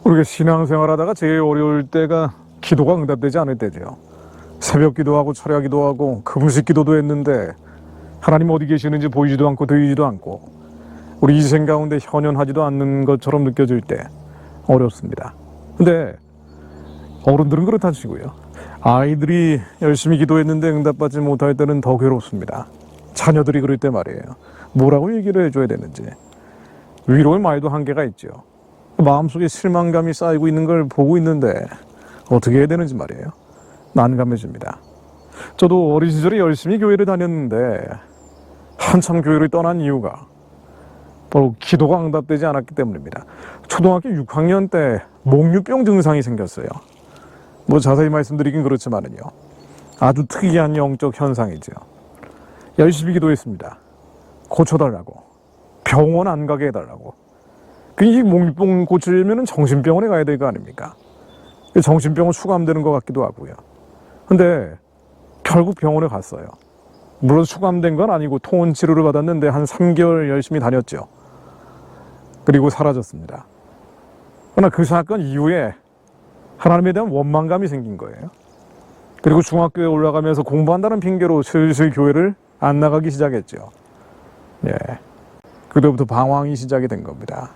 우리가 신앙생활하다가 제일 어려울 때가 기도가 응답되지 않을 때죠. 새벽 기도하고 철야 기도하고 금식 기도도 했는데 하나님 어디 계시는지 보이지도 않고 들리지도 않고 우리 인생 가운데 현현하지도 않는 것처럼 느껴질 때 어렵습니다. 근데 어른들은 그렇다 치고요, 아이들이 열심히 기도했는데 응답받지 못할 때는 더 괴롭습니다. 자녀들이 그럴 때 말이에요. 뭐라고 얘기를 해줘야 되는지. 위로의 말도 한계가 있죠. 마음속에 실망감이 쌓이고 있는 걸 보고 있는데 어떻게 해야 되는지 말이에요. 난감해집니다. 저도 어린 시절에 열심히 교회를 다녔는데 한참 교회를 떠난 이유가 바로 기도가 응답되지 않았기 때문입니다. 초등학교 6학년 때 목류병 증상이 생겼어요. 뭐 자세히 말씀드리긴 그렇지만은요, 아주 특이한 영적 현상이죠. 열심히 기도했습니다. 고쳐달라고, 병원 안 가게 해달라고. 이 목류병 고치려면 정신병원에 가야 될 거 아닙니까? 정신병원 수감되는 것 같기도 하고요. 근데 결국 병원에 갔어요. 물론 수감된 건 아니고 통원 치료를 받았는데 한 3개월 열심히 다녔죠. 그리고 사라졌습니다. 그러나 그 사건 이후에 하나님에 대한 원망감이 생긴 거예요. 그리고 중학교에 올라가면서 공부한다는 핑계로 슬슬 교회를 안 나가기 시작했죠. 예. 그때부터 방황이 시작이 된 겁니다.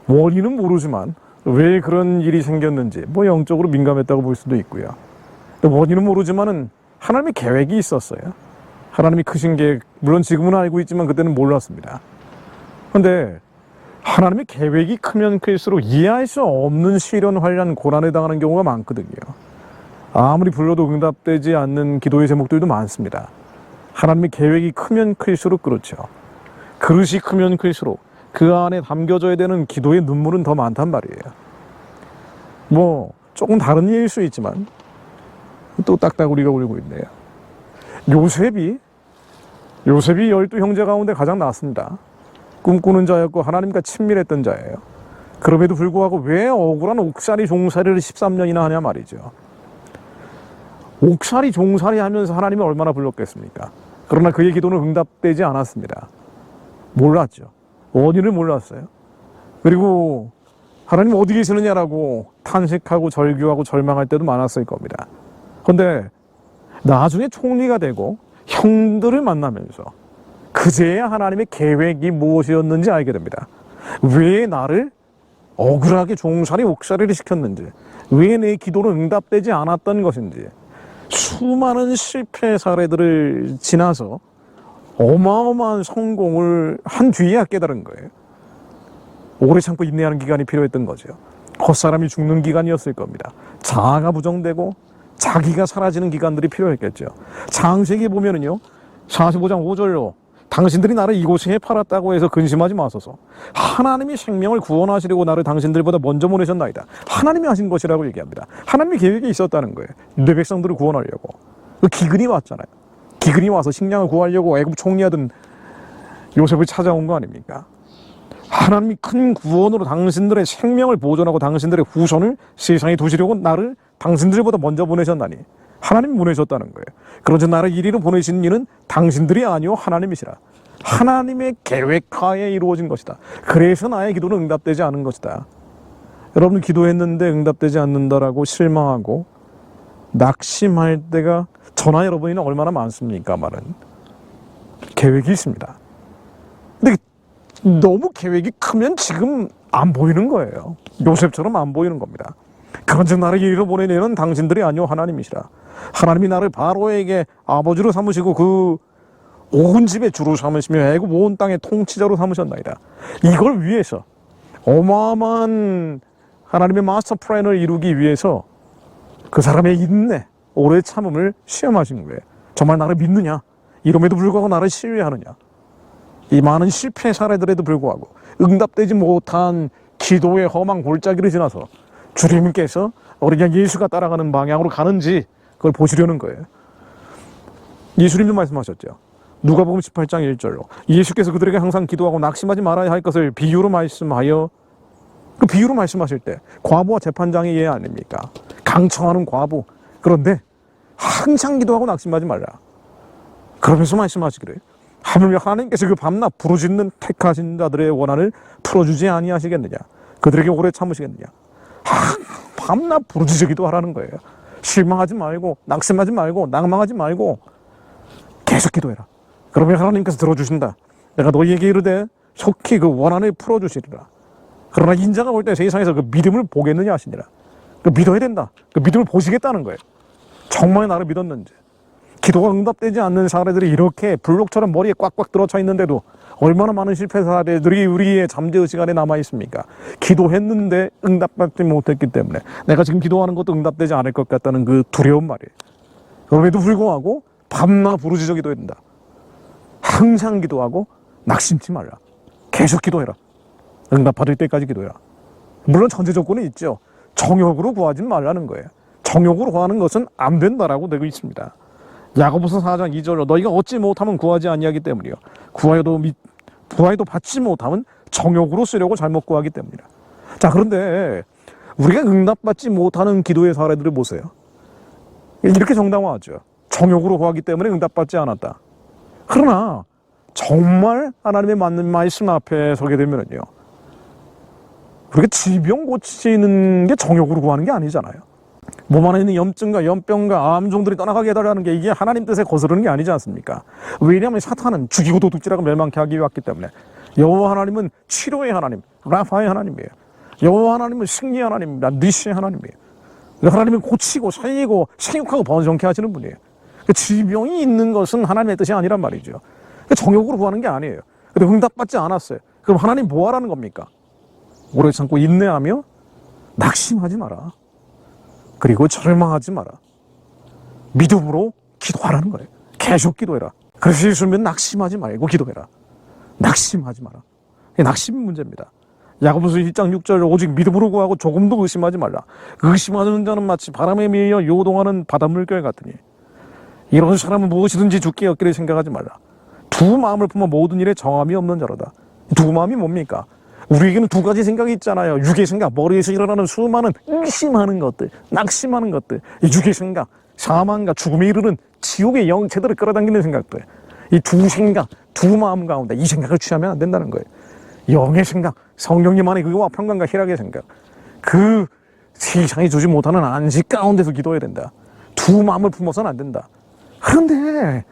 원인은 모르지만 왜 그런 일이 생겼는지, 뭐 영적으로 민감했다고 볼 수도 있고요. 원인은 모르지만은 하나님의 계획이 있었어요. 하나님이 크신 계획, 물론 지금은 알고 있지만 그때는 몰랐습니다. 그런데 하나님의 계획이 크면 클수록 이해할 수 없는 시련, 환난, 고난에 당하는 경우가 많거든요. 아무리 불러도 응답되지 않는 기도의 제목들도 많습니다. 하나님의 계획이 크면 클수록 그렇죠. 그릇이 크면 클수록 그 안에 담겨져야 되는 기도의 눈물은 더 많단 말이에요. 뭐 조금 다른 예일 수 있지만 또 딱따구리가 울고 있네요. 요셉이 12 형제 가운데 가장 낫습니다. 꿈꾸는 자였고 하나님과 친밀했던 자예요. 그럼에도 불구하고 왜 억울한 옥살이 종살이를 13년이나 하냐 말이죠. 옥살이 종살이 하면서 하나님이 얼마나 불렀겠습니까? 그러나 그의 기도는 응답되지 않았습니다. 몰랐죠. 원인을 몰랐어요. 그리고 하나님 어디 계시느냐라고 탄식하고 절규하고 절망할 때도 많았을 겁니다. 그런데 나중에 총리가 되고 형들을 만나면서 그제야 하나님의 계획이 무엇이었는지 알게 됩니다. 왜 나를 억울하게 종살이 옥살이를 시켰는지, 왜 내 기도는 응답되지 않았던 것인지, 수많은 실패 사례들을 지나서 어마어마한 성공을 한 뒤에야 깨달은 거예요. 오래 참고 인내하는 기간이 필요했던 거죠. 헛사람이 죽는 기간이었을 겁니다. 자아가 부정되고 자기가 사라지는 기간들이 필요했겠죠. 창세기 보면은요, 45장 5절로 당신들이 나를 이곳에 팔았다고 해서 근심하지 마소서. 하나님이 생명을 구원하시려고 나를 당신들보다 먼저 보내셨나이다. 하나님이 하신 것이라고 얘기합니다. 하나님의 계획이 있었다는 거예요. 내 백성들을 구원하려고. 그 기근이 왔잖아요. 기근이 와서 식량을 구하려고 애굽 총리하던 요셉을 찾아온 거 아닙니까? 하나님이 큰 구원으로 당신들의 생명을 보존하고 당신들의 후손을 세상에 두시려고 나를 당신들보다 먼저 보내셨나니 하나님이 보내셨다는 거예요. 그런데 나를 이리로 보내신 이는 당신들이 아니오 하나님이시라. 하나님의 계획하에 이루어진 것이다. 그래서 나의 기도는 응답되지 않은 것이다. 여러분, 기도했는데 응답되지 않는다라고 실망하고 낙심할 때가 저나 여러분이나 얼마나 많습니까? 말은 계획이 있습니다. 근데 너무 계획이 크면 지금 안 보이는 거예요. 요셉처럼 안 보이는 겁니다. 그런즉 나를 이리로 보내는 당신들이 아니오 하나님이시라. 하나님이 나를 바로에게 아버지로 삼으시고 그 온 집의 주로 삼으시며 애굽 온 땅의 통치자로 삼으셨나이다. 이걸 위해서 어마어마한 하나님의 마스터 플랜을 이루기 위해서 그 사람의 인내, 오래 참음을 시험하신 거예요. 정말 나를 믿느냐? 이름에도 불구하고 나를 신뢰하느냐? 이 많은 실패 사례들에도 불구하고 응답되지 못한 기도의 험한 골짜기를 지나서 주님께서 어린 예수가 따라가는 방향으로 가는지 그걸 보시려는 거예요. 예수님도 말씀하셨죠. 누가복음 18장 1절로 예수께서 그들에게 항상 기도하고 낙심하지 말아야 할 것을 비유로 말씀하여, 그 비유로 말씀하실 때 과부와 재판장의 예 아닙니까? 강청하는 과부. 그런데 항상 기도하고 낙심하지 말라. 그러면서 말씀하시기를 하물며 하나님께서 그 밤낮 부르짖는 택하신 자들의 원한을 풀어주지 아니하시겠느냐. 그들에게 오래 참으시겠느냐. 밤낮 부르짖기도 하라는 거예요. 실망하지 말고 낙심하지 말고 낭망하지 말고 계속 기도해라. 그러면 하나님께서 들어주신다. 내가 너희에게 이르되 속히 그 원한을 풀어주시리라. 그러나 인자가 올 때 세상에서 그 믿음을 보겠느냐 하시니라. 그 믿어야 된다. 그 믿음을 보시겠다는 거예요. 정말 나를 믿었는지. 기도가 응답되지 않는 사례들이 이렇게 블록처럼 머리에 꽉꽉 들어차 있는데도 얼마나 많은 실패 사례들이 우리의 잠재의식 안에 남아 있습니까? 기도했는데 응답받지 못했기 때문에 내가 지금 기도하는 것도 응답되지 않을 것 같다는 그 두려운 말이에요. 그럼에도 불구하고 밤낮 부르짖어 기도해야 된다. 항상 기도하고 낙심치 말라. 계속 기도해라. 응답받을 때까지 기도해라. 물론 전제 조건이 있죠. 정욕으로 구하지 말라는 거예요. 정욕으로 구하는 것은 안 된다라고 되고 있습니다. 야고보서 4장 2절로 너희가 얻지 못하면 구하지 아니하기 때문이요. 구하여도 받지 못하면 정욕으로 쓰려고 잘못 구하기 때문이라. 자, 그런데 우리가 응답받지 못하는 기도의 사례들을 보세요. 이렇게 정당화하죠. 정욕으로 구하기 때문에 응답받지 않았다. 그러나 정말 하나님의 맞는 말씀 앞에 서게 되면요, 우리가 질병 고치는 게 정욕으로 구하는 게 아니잖아요. 몸 안에 있는 염증과 연병과 암종들이 떠나가게 해달라는 게 이게 하나님 뜻에 거스르는 게 아니지 않습니까? 왜냐하면 사탄은 죽이고 도둑질하고 멸망케 하기 위해 왔기 때문에. 여호와 하나님은 치료의 하나님, 라파의 하나님이에요. 여호와 하나님은 승리의 하나님입니다. 니시의 하나님이에요. 하나님은 고치고 살리고 생육하고 번성케 하시는 분이에요. 질병이 있는 것은 하나님의 뜻이 아니란 말이죠. 정욕으로 구하는 게 아니에요. 근데 응답받지 않았어요. 그럼 하나님 뭐 하라는 겁니까? 오래 참고 인내하며 낙심하지 마라. 그리고 절망하지 마라. 믿음으로 기도하라는 거예요. 계속 기도해라. 그래서 예수님은 낙심하지 말고 기도해라. 낙심하지 마라. 낙심이 문제입니다. 야고보서 1장 6절 오직 믿음으로 구하고 조금도 의심하지 말라. 의심하는 자는 마치 바람에 밀려 요동하는 바닷물결 같으니 이런 사람은 무엇이든지 죽게 얻기를 생각하지 말라. 두 마음을 품어 모든 일에 정함이 없는 자로다. 두 마음이 뭡니까? 우리에게는 두 가지 생각이 있잖아요. 육의 생각, 머리에서 일어나는 수많은 의심하는 것들, 낙심하는 것들. 이 육의 생각, 사망과 죽음에 이르는 지옥의 영체들을 끌어당기는 생각들. 이 두 생각, 두 마음 가운데 이 생각을 취하면 안 된다는 거예요. 영의 생각, 성령님 안에 그와 평강과 희락의 생각. 그 세상이 주지 못하는 안식 가운데서 기도해야 된다. 두 마음을 품어서는 안 된다. 그런데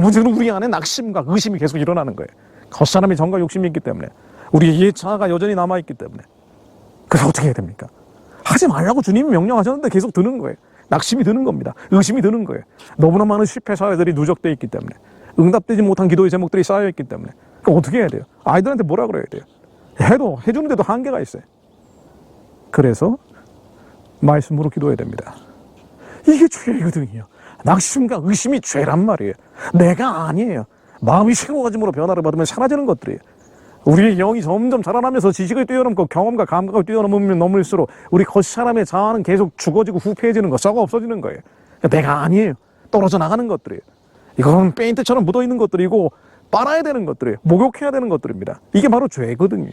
문제는 우리 안에 낙심과 의심이 계속 일어나는 거예요. 겉사람의 정과 욕심이 있기 때문에. 우리의 예차가 여전히 남아있기 때문에. 그래서 어떻게 해야 됩니까? 하지 말라고 주님이 명령하셨는데 계속 드는 거예요. 낙심이 드는 겁니다. 의심이 드는 거예요. 너무나 많은 실패 사례들이 누적되어 있기 때문에. 응답되지 못한 기도의 제목들이 쌓여있기 때문에. 그럼 어떻게 해야 돼요? 아이들한테 뭐라 그래야 돼요? 해주는데도 한계가 있어요. 그래서 말씀으로 기도해야 됩니다. 이게 죄거든요. 낙심과 의심이 죄란 말이에요. 내가 아니에요. 마음이 새로워짐으로 변화를 받으면 사라지는 것들이에요. 우리의 영이 점점 자라나면서 지식을 뛰어넘고 경험과 감각을 뛰어넘을수록 우리 겉사람의 자아는 계속 죽어지고 후패해지는 거, 썩어 없어지는 거예요. 내가 아니에요. 떨어져 나가는 것들이에요. 이건 페인트처럼 묻어있는 것들이고 빨아야 되는 것들이에요. 목욕해야 되는 것들입니다. 이게 바로 죄거든요.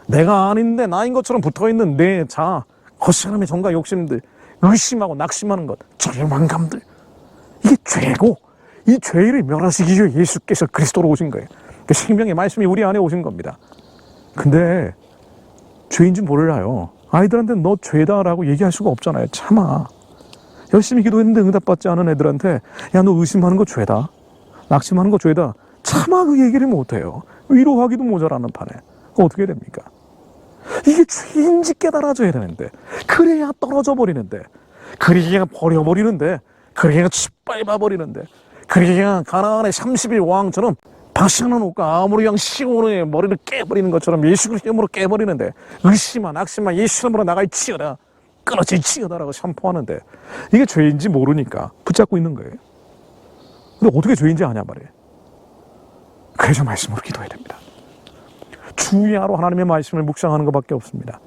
내가 아닌데 나인 것처럼 붙어있는 내 자아, 겉사람의 정과 욕심들, 의심하고 낙심하는 것, 절망감들. 이게 죄고 이 죄를 멸하시기 위해 예수께서 그리스도로 오신 거예요. 그 생명의 말씀이 우리 안에 오신 겁니다. 근데 죄인지 몰라요. 아이들한테 너 죄다라고 얘기할 수가 없잖아요. 참아. 열심히 기도했는데 응답받지 않은 애들한테 야, 너 의심하는 거 죄다. 낙심하는 거 죄다. 차마 그 얘기를 못해요. 위로하기도 모자라는 판에. 그거 어떻게 됩니까? 이게 죄인지 깨달아져야 되는데, 그래야 떨어져 버리는데, 그래야 버려버리는데, 그래야 짓밟아버리는데, 그래야 가나안의 30일 왕처럼 바시아는 옷과 아모리 왕 시온의 머리를 깨버리는 것처럼 예수 그리스도 이름으로 깨버리는데, 의심아 낙심아 예수 이름으로 나갈지어다, 끊어질지어다라고 선포하는데, 이게 죄인지 모르니까 붙잡고 있는 거예요. 근데 어떻게 죄인지 아냐 말이에요. 그래서 말씀으로 기도해야 됩니다. 주야로 하나님의 말씀을 묵상하는 것밖에 없습니다.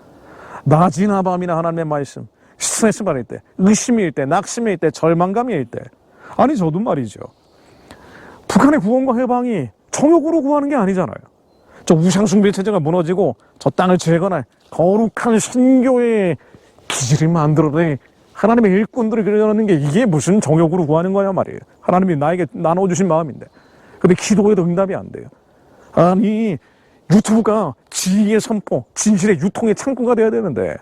낮이나 밤이나 하나님의 말씀, 스트레스 받을 때, 의심일 때, 낙심일 때, 절망감일 때. 아니 저도 말이죠. 북한의 구원과 해방이 정욕으로 구하는 게 아니잖아요. 저 우상숭배 체제가 무너지고 저 땅을 재건할 거룩한 선교의 기지를 만들어내 하나님의 일꾼들을 그려놓는 게 이게 무슨 정욕으로 구하는 거냐 말이에요. 하나님이 나에게 나눠주신 마음인데. 근데 기도해도 응답이 안 돼요. 아니, 유튜브가 지혜의 선포, 진실의 유통의 창구가 돼야 되는데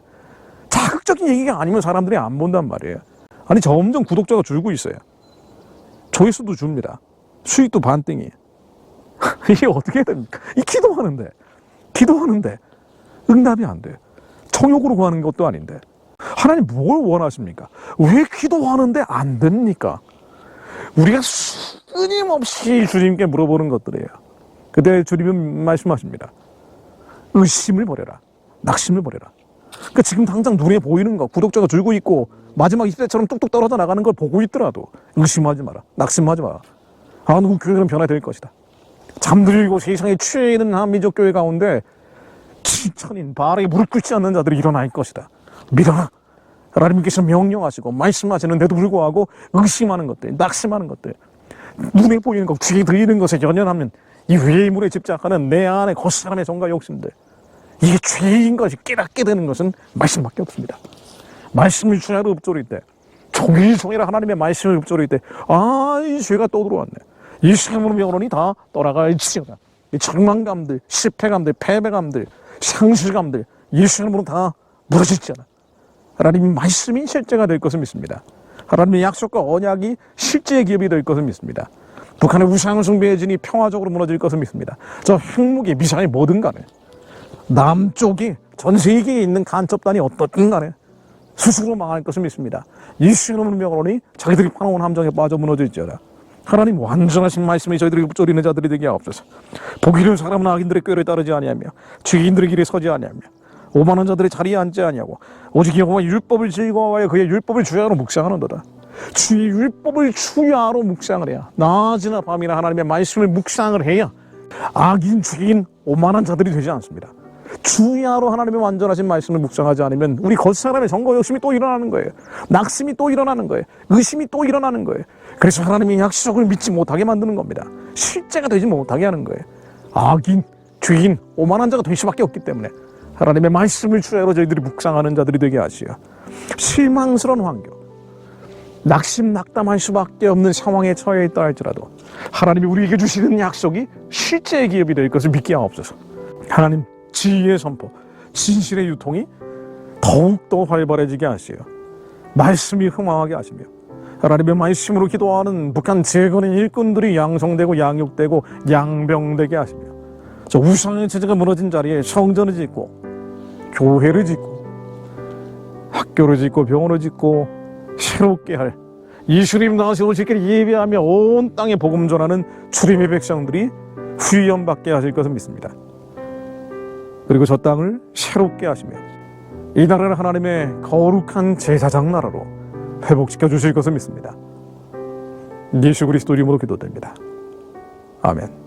자극적인 얘기가 아니면 사람들이 안 본단 말이에요. 아니, 점점 구독자가 줄고 있어요. 조회수도 줍니다. 수익도 반등이에요. 이게 어떻게 됩니까? 기도하는데 응답이 안 돼요. 정욕으로 구하는 것도 아닌데. 하나님 뭘 원하십니까? 왜 기도하는데 안 됩니까? 우리가 끊임없이 주님께 물어보는 것들이에요. 그때 주님은 말씀하십니다. 의심을 버려라. 낙심을 버려라. 그러니까 지금 당장 눈에 보이는 거, 구독자가 줄고 있고 마지막 20대처럼 뚝뚝 떨어져 나가는 걸 보고 있더라도 의심하지 마라. 낙심하지 마라. 누구 교회는 변화될 것이다. 잠들고 세상에 취해 있는 한민족 교회 가운데 지천인 바알에게 무릎 꿇지 않는 자들이 일어날 것이다. 믿어라. 하나님께서 명령하시고 말씀하시는데도 불구하고 의심하는 것들, 낙심하는 것들, 눈에 보이는 것, 귀에 들리는 것에 연연하면 이 외물에 집착하는 내 안에 겉사람의 정과 욕심들, 이게 죄인 것이 깨닫게 되는 것은 말씀밖에 없습니다. 말씀을 주야로 읊조릴 때, 종일종일 하나님의 말씀을 읊조릴 때, 이 죄가 또 들어왔네. 이 세물의 영혼이 다 떠나갈지어다. 이 절망감들, 실패감들, 패배감들, 상실감들, 예수의 이름으로 다 무너질지어다. 하나님의 말씀이 실제가 될 것을 믿습니다. 하나님의 약속과 언약이 실제의 기업이 될 것을 믿습니다. 북한의 우상을 숭배의 진이 평화적으로 무너질 것을 믿습니다. 저 핵무기, 미사일 뭐든 간에 남쪽이 전 세계에 있는 간첩단이 어떻든 간에 스스로 망할 것을 믿습니다. 예수의 이름으로 명하노니 자기들이 파놓은 함정에 빠져 무너질지어다. 하나님 완전하신 말씀이 저희들이 읊조리는 자들이 되게 하옵소서. 보기를 사람은 악인들의 꾀를 따르지 아니하며 죄인들의 길에 서지 아니하며 오만한 자들의 자리에 앉지 아니하고 오직 여호와의 율법을 즐거워하여 그의 율법을 주야로 묵상하는도다. 주의 율법을 주야로 묵상을 해야, 낮이나 밤이나 하나님의 말씀을 묵상을 해야 악인, 죄인, 오만한 자들이 되지 않습니다. 주야로 하나님의 완전하신 말씀을 묵상하지 않으면 우리 겉사람의 정거 욕심이 또 일어나는 거예요. 낙심이 또 일어나는 거예요. 의심이 또 일어나는 거예요. 그래서 하나님의 약속을 믿지 못하게 만드는 겁니다. 실제가 되지 못하게 하는 거예요. 악인, 죄인, 오만한 자가 될 수밖에 없기 때문에 하나님의 말씀을 주야로 저희들이 묵상하는 자들이 되게 하시오. 실망스러운 환경, 낙심 낙담할 수밖에 없는 상황에 처해 있다 할지라도 하나님이 우리에게 주시는 약속이 실제의 기업이 될 것을 믿게 하옵소서. 하나님, 지혜의 선포, 진실의 유통이 더욱더 활발해지게 하시오. 말씀이 흥황하게 하시며 하나님의 말씀으로 기도하는 북한 재건의 일꾼들이 양성되고 양육되고 양병되게 하시며 저 우상의 체제가 무너진 자리에 성전을 짓고 교회를 짓고 학교를 짓고 병원을 짓고 새롭게 할 예수님 나오시고 오실 길 예배하며 온 땅에 복음 전하는 주님의 백성들이 후련받게 하실 것을 믿습니다. 그리고 저 땅을 새롭게 하시며 이 나라를 하나님의 거룩한 제사장 나라로 회복시켜 주실 것을 믿습니다. 예수 그리스도 이름으로 기도드립니다. 아멘.